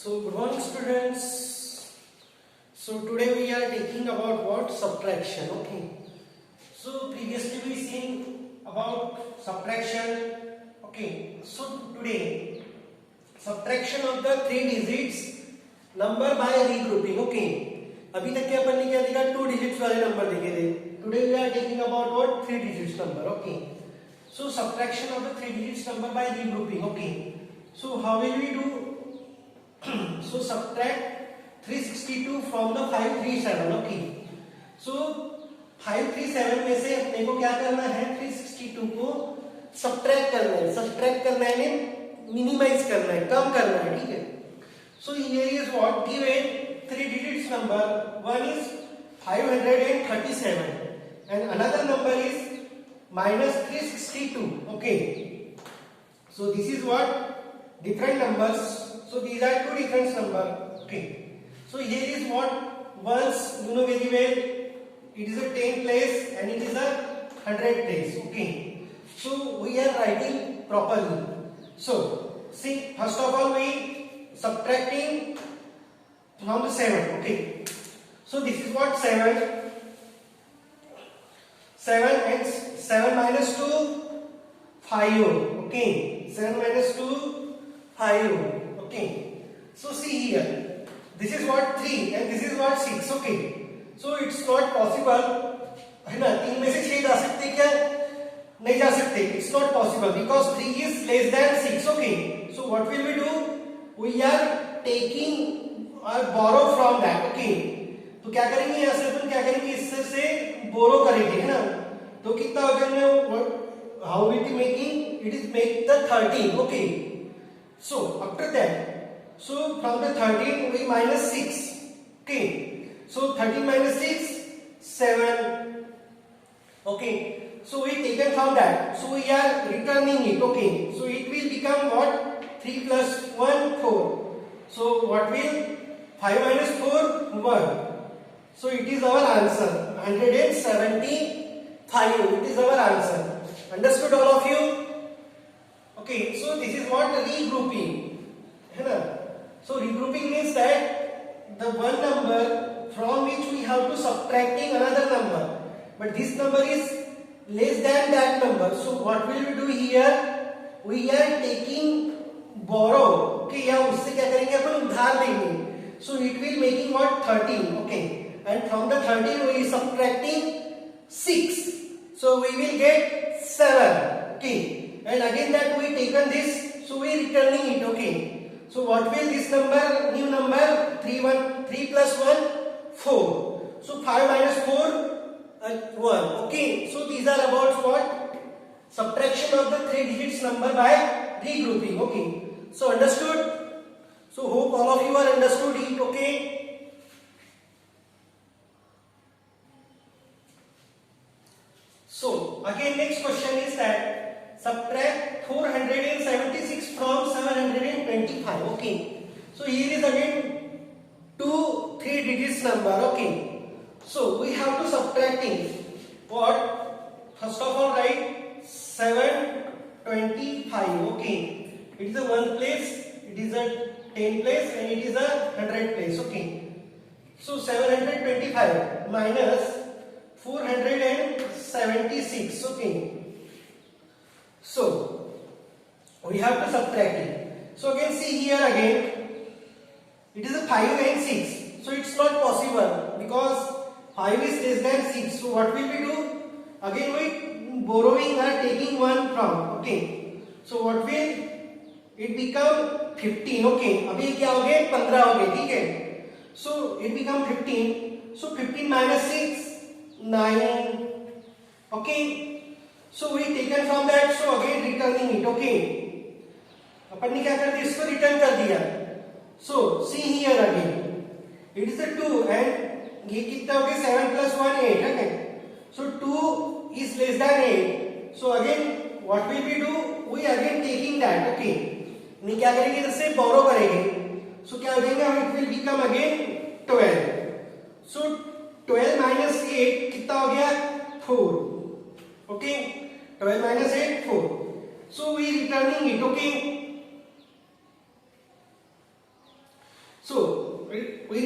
So good morning students. So today we are taking about what? Subtraction. Okay. So previously we seen about subtraction. Okay. So today subtraction of the three digits number by regrouping. Okay. अभी तक के अपन ने क्या देखा? 2 digits वाले number देखे थे. Today we are taking about what? 3 digits number. Okay. So subtraction of the 3 digits number by regrouping. Okay. So how will we do? So subtract 362 from the 537. Okay. So 537 में से अपने को क्या करना है? 362 को subtract करना है. Subtract करना है ने minimize करना है, कम करना है. ठीक है. So here is what given 3 digits number. One is 537 and another number is minus 362. Okay. So this is what different numbers. So these are two different numbers. Okay. So here is what once you know very well. It is a 10 place and it is a 100 place. Okay. So we are writing properly. So see, first of all we subtracting from the 7. Okay. So this is what 7. 7 and 7 minus 2 5. Okay. 7 minus 2 5. Okay. So see here. This is what 3 and this is what 6. Okay. So it's not possible. है ना? 3 में से 6 जा सकते क्या? नहीं जा सकते. It's not possible because 3 is less than 6. Okay. So what will we do? We are taking or borrow from that. Okay. तो क्या करेंगे यहाँ से अपन क्या करेंगे इससे से borrow करेंगे है ना? तो कितना हो जाएगा? How will it making? It is make the 13. Okay. So after that, so from the 13 we minus 6. Okay. So 13 minus 6, 7. Okay. So we taken from that. So we are returning it. Okay. So it will become what? 3 plus 1, 4. So what will? 5 minus 4, 1. So it is our answer. 175. It is our answer. Understood all of you? Okay, so this is what regrouping. So regrouping means that the one number from which we have to subtracting another number, but this number is less than that number. So what will we do here? We are taking borrow. Okay, या उससे क्या करेंगे अपन उधार देंगे. So it will making what 13. Okay, and from the 13 we is subtracting 6. So we will get 7. Okay. And again that we taken this, so we returning it. Okay. So what will this number? New number 3 plus 1 4. So 5 minus 4 1. Okay. So these are about what? Subtraction of the 3 digits number by regrouping. Okay. So understood? So hope all of you are understood it. Okay. So again next question is that subtract 476 from 725. Okay. So here is again 2 3 digits number. Okay. So we have to subtracting what? First of all write 725. Okay. It is a 1 place, it is a 10 place and it is a 100 place. Okay. So 725 minus 476. Okay. So we have to subtract it. So again see here again it is a 5 and 6. So it's not possible because 5 is less than 6. So what will we do? Again we borrowing or taking one from. Okay. So what will it become 15. Okay. अभी क्या हो गए 15 हो गए. ठीक है. So it become 15. So 15 minus 6 9. Okay. So we taken from that. So again returning it. Okay. अपन ने क्या कर दिया? इसको रिटर्न कर दिया. So see here again. It is a 2 and ये कितना हो गया? 7 plus 1 8. Okay. So 2 is less than 8. So again what will we do? We again taking that. Okay. नहीं क्या करेंगे? इधर से borrow करेंगे. So क्या हो जाएगा? It will become again 12. So 12 minus 8 कितना हो गया? 4. Okay. 12 minus 8 4. So we returning it. Okay. So we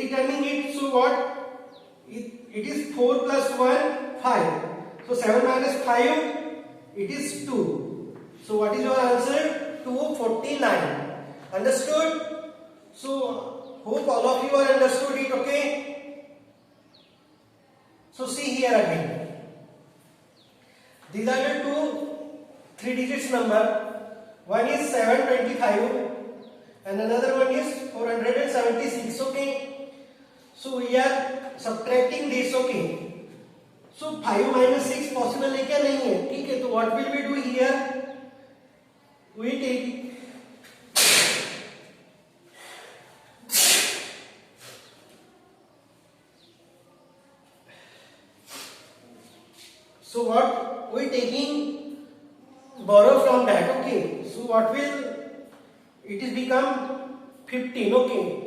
returning it. So what? It is 4 plus 1 5. So 7 minus 5 it is 2. So what is your answer? 249. Understood? So hope all of you are understood it. Okay. So see here again. These are the two 3 digits number. One is 725 and another one is 476. Okay. So we are subtracting this. Okay. So 5 minus 6 possible है क्या नहीं है? ठीक है. तो what will we do here? We take so what we taking borrow from that. Okay. So what will it is become 15. Okay.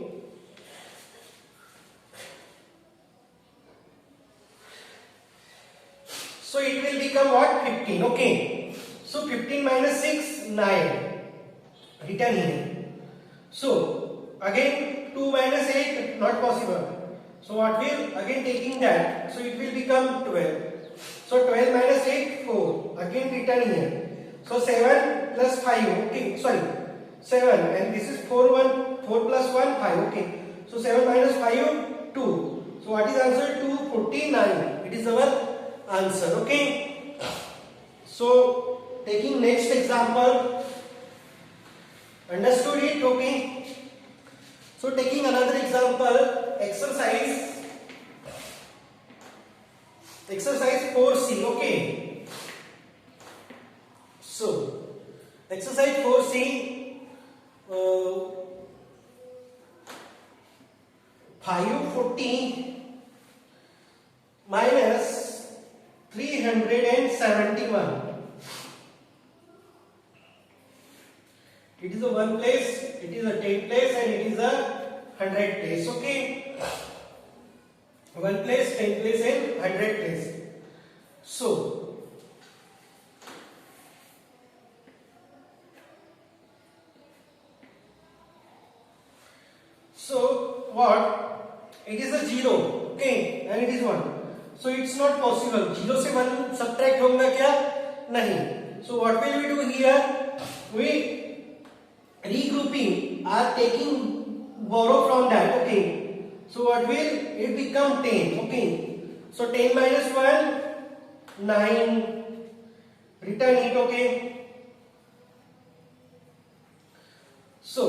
So it will become what? 15. Okay. So 15 minus 6 9 written here. So again 2 minus 8 not possible. So what will again taking that. So it will become 12. So 12 minus 8 4 again written here. So 7 plus 5. Okay. Sorry 7 and this is 4 plus 1 5. Okay. So 7 minus 5 2. So what is answer? 249. It is our answer. Okay. So taking next example. Understood it? Okay. So taking another example, exercise 4C. Okay. So exercise 4C, 540 minus 371. It is a 1 place, it is a 10 place and it is a 100 place. Okay. 1 place, 10 place and 100 place. So what? It is a 0. Okay. And it is 1. So it's not possible. 0 से 1 subtract होगा क्या? नहीं. So what will we do here? We regrouping are taking borrow from that. Okay. So what will it become? 10. Okay. So 10 minus 1 9. Return it. Okay. So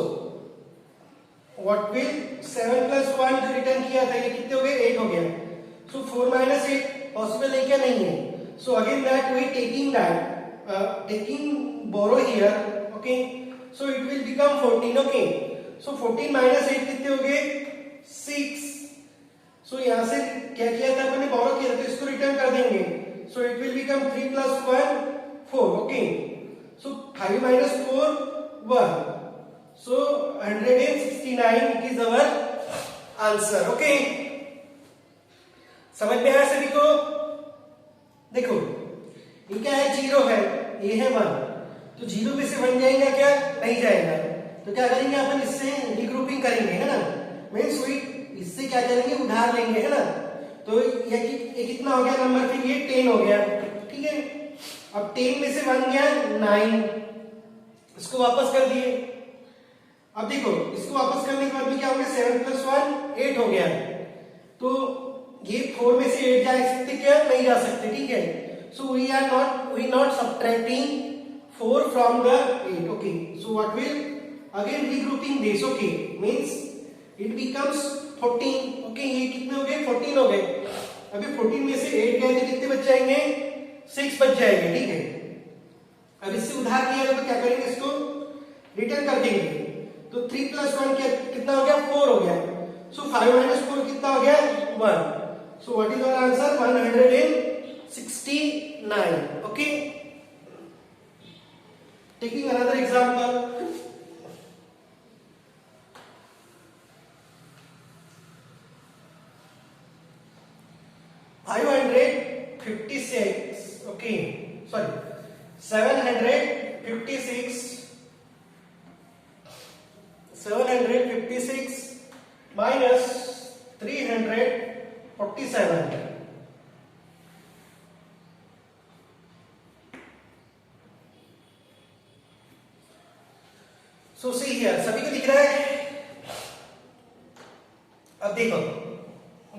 what will 7 plus 1 जो return किया था ये कितने हो गए? 8 हो गया. So 4 minus 8 possible है क्या? नहीं है. So again that we taking borrow here. Okay. So it will become 14. Okay. So 14 minus 8 कितने हो गए? 6. So यहाँ से क्या किया था अपने? borrow किया था, तो इसको रिटर्न कर देंगे. So it will become 3 plus 1 4. Okay. So 5 minus 4 1. So 169 it is our answer. Okay. समझ में आया सभी को? देखो ये क्या है? 0 है, ये है 1. तो 0 में से 1 जाएगा क्या? नहीं जाएगा. तो क्या करेंगे अपन? इससे रिग्रुपिंग करेंगे, है ना? मीन्स वी इससे क्या करेंगे? उधार लेंगे, है ना? तो ये कितना हो गया नंबर? फिर ये 10 हो गया. ठीक है. अब 10 में से 1 गया 9. इसको वापस कर दिए. अब देखो इसको वापस करने के बाद में क्या हो गया? 7 plus 1 8 हो गया. तो ये 4 में से 8 जा सकते क्या? नहीं जा सकते. ठीक है. So we not subtracting 4 from the 8. Okay. So what will again regrouping this. Okay. Means it becomes 14. Okay. ये कितने हो गए? 14 हो गए. अभी 14 में से 8 गए तो कितने बच जाएंगे? 6 बच जाएंगे. ठीक है. अब इससे उधार किया तो क्या करेंगे? इसको रिटर्न कर देंगे. तो 3 plus 1 कितना हो गया? 4 हो गया. So 5 minus 4 कितना हो गया? 1. So what is our answer? 169. Okay. Taking another example. Okay. Sorry. 756 minus 347. So see here, सभी को दिख रहा है? अब देखो,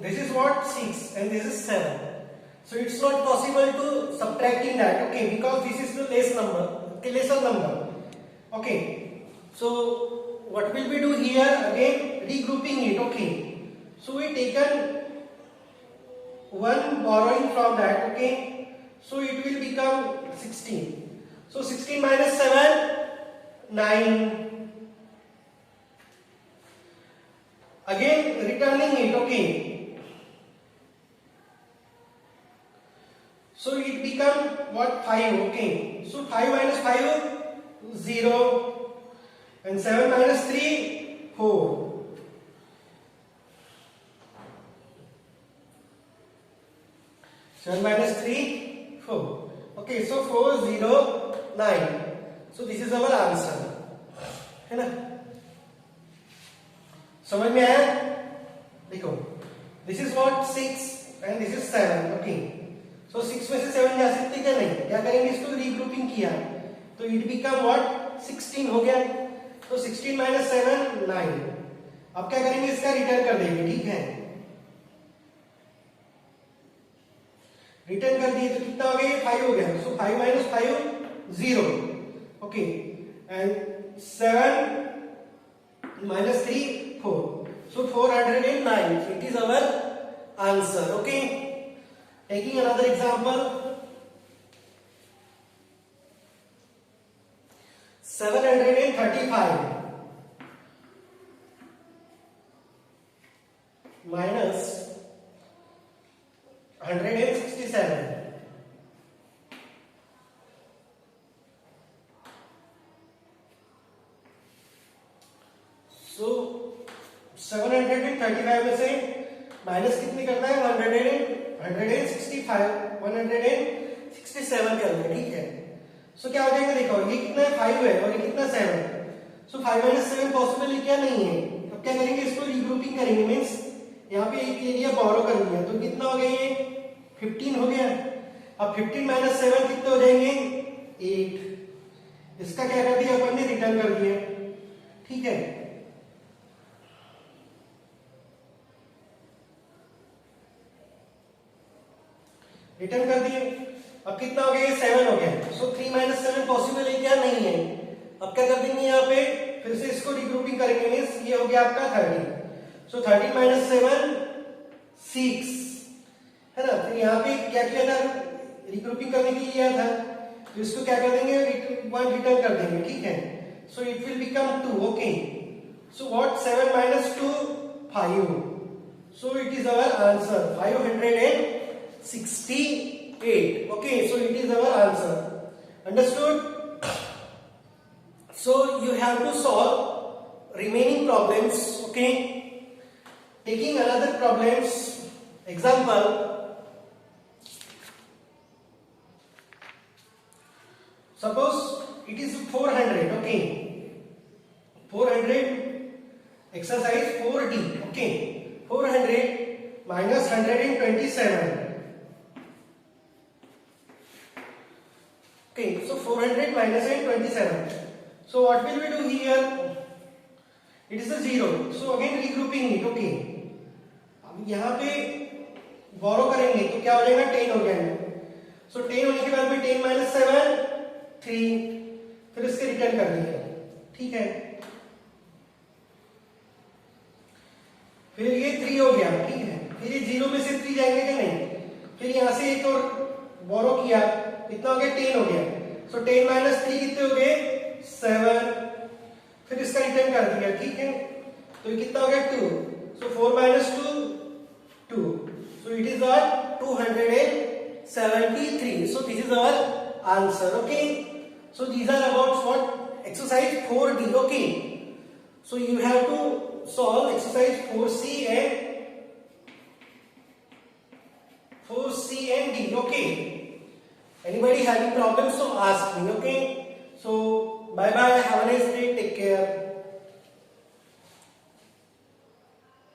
this is what 6 and this is 7. So it's not possible to subtracting that, okay, because this is the lesser number. Okay, so what will we do here? Again regrouping it, okay. So we taken one borrowing from that, okay. So it will become 16. So 16 minus 7, 9. Again returning it, okay. So it become what? 5, okay. So 5 minus 5, 0, and 7 minus 3, 4. 7 minus 3, 4. Okay, so 4, 0, 9. So this is our answer, है ना? समझ में आया? देखो, this is what 6 and this is 7, okay. So 6 में से 7 जा सकते क्या? नहीं. क्या करेंगे? इसको रीग्रुपिंग किया तो it become what? 16 हो गया. तो 16 minus 7, 9. अब क्या करेंगे? इसका रिटर्न कर देंगे, ठीक है? रिटर्न कर दिए तो कितना हो गया? ये 5 हो गया. So 5 minus 5, 0. Okay. And 7 minus 3, 4. So 409. So it is our answer. Okay. Taking another example. 735 minus 167. So 735 में से माइनस कितनी करना है? 167 करना है, ठीक है? सो क्या हो जाएगा? देखो, ये कितना है? 5 है और ये कितना? 7. सो 5 minus 7 पॉसिबल है क्या? नहीं है. अब क्या करेंगे? इसको रीग्रुपिंग करेंगे. मींस यहाँ पे एक एरिया बोरो कर लिया तो कितना हो गया? ये 15 हो गया. अब 15 minus 7 कितने हो जाएंगे? 8. इसका क्या कर दिया अपन ने? रिटर्न कर दिया, ठीक है? रिटर्न कर दिए. अब कितना हो गया? ये 7 हो गया. सो 3 minus 7 पॉसिबल है क्या? नहीं है. अब क्या कर देंगे? यहाँ पे फिर से इसको रिग्रुपिंग करेंगे. मींस ये हो गया आपका 30. सो 13 minus 7, 6, है ना? फिर यहाँ पे क्या किया था? रिग्रुपिंग करने के लिए किया था. तो इसको क्या कर देंगे? 1 रिटर्न कर देंगे, ठीक है? So it will become 2, okay. So what? 7 minus 2, 5. So it is our answer 568. Okay, so it is our answer. Understood? So you have to solve remaining problems, okay? Taking another problems example. Suppose it is 400, okay? 400 exercise 4D, okay? 400 minus 127. Okay, so 400 minus 127. So what will we do here? It is a 0. So again regrouping it, okay? अब यहाँ पे बोरो करेंगे तो क्या हो जाएगा? 10 हो जाएगा. So 10 होने के बाद में 10 minus 7, 3. फिर इसके रिटर्न कर देंगे, ठीक है? फिर ये 3 हो गया, ठीक है? फिर ये 0 में से 3 जाएंगे क्या? नहीं. फिर यहाँ से एक और बोरो किया, कितना हो गया? 10 हो गया. सो 10 minus 3 कितने हो गए? 7. फिर इसका रिटर्न कर दिया, ठीक है? तो ये कितना हो गया? 2. So 4 minus 2, 2. So it is our 273. So this is our answer, okay? So these are about what? Exercise 4D, okay? So you have to solve exercise 4C and D, okay? Anybody having problems, so ask me, okay? So bye bye, have a nice day, take care.